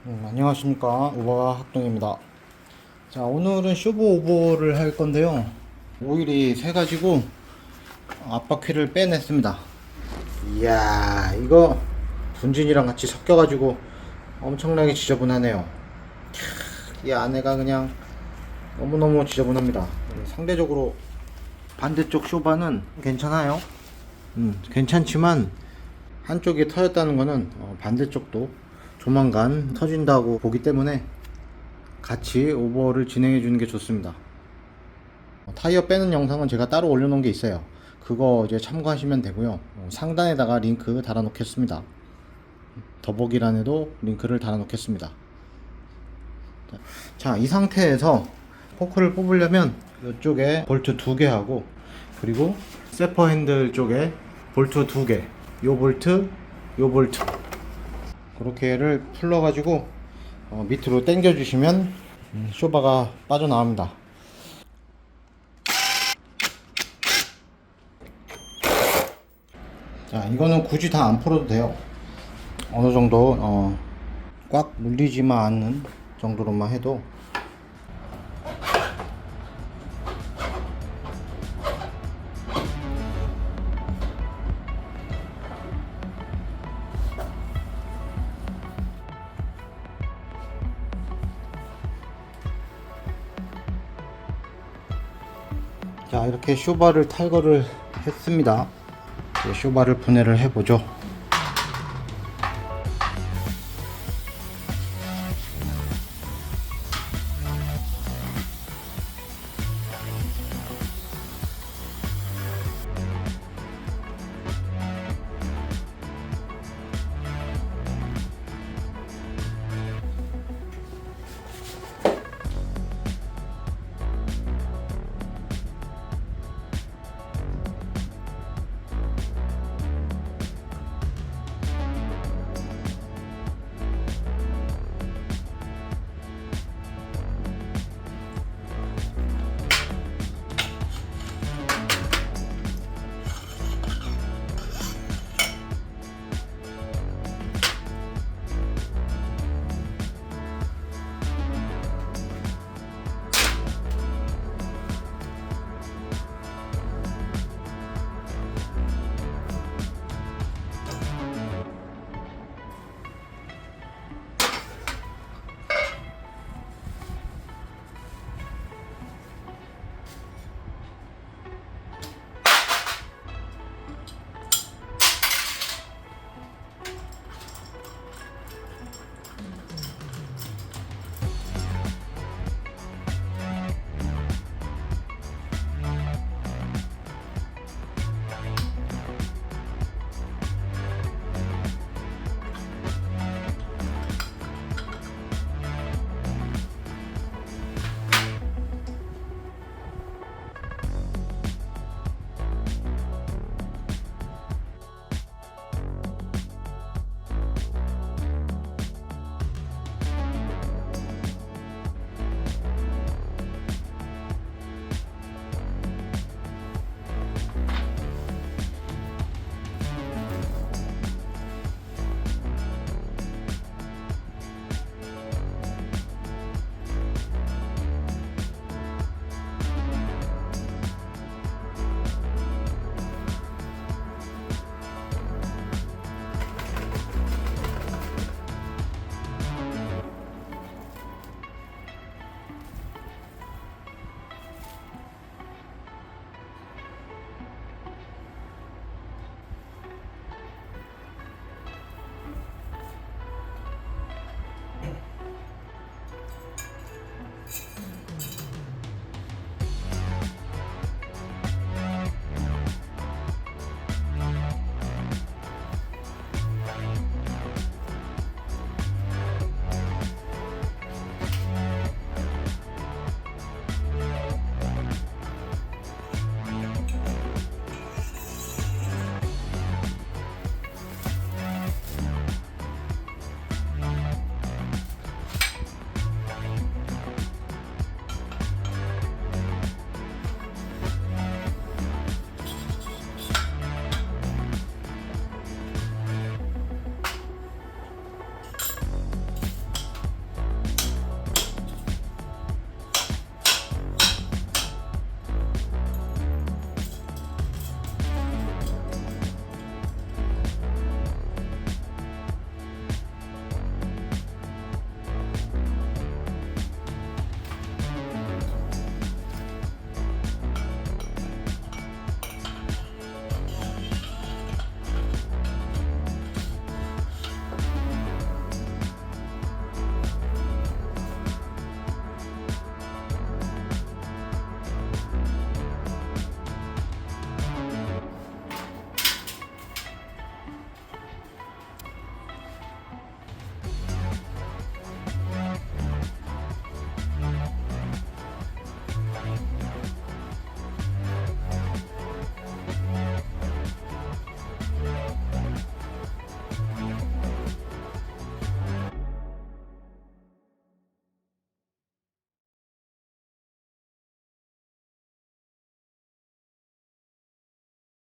안녕하십니까, 오바 학동입니다. 자, 오늘은 쇼바오버홀을 할 건데요. 오일이 새가지고 앞바퀴를 빼냈습니다. 이야, 이거 분진이랑 같이 섞여가지고 엄청나게 지저분하네요. 이 안에가 그냥 너무너무 지저분합니다. 상대적으로 반대쪽 쇼바는 괜찮아요. 괜찮지만 한쪽이 터졌다는 거는 반대쪽도 조만간 터진다고 보기 때문에 같이 오버홀을 진행해 주는 게 좋습니다. 타이어 빼는 영상은 제가 따로 올려놓은 게 있어요. 그거 이제 참고하시면 되고요. 상단에다가 링크 달아 놓겠습니다. 더보기란에도 링크를 달아 놓겠습니다. 자, 이 상태에서 포크를 뽑으려면 이쪽에 볼트 2개 하고, 그리고 세퍼 핸들 쪽에 볼트 2개, 요 볼트, 요 볼트, 그렇게를 풀러 가지고 밑으로 당겨 주시면 쇼바가 빠져나옵니다. 자, 이거는 굳이 다 안 풀어도 돼요. 어느 정도 꽉 물리지만 않는 정도로만 해도. 자, 이렇게 쇼바를 탈거를 했습니다. 쇼바를 분해를 해보죠.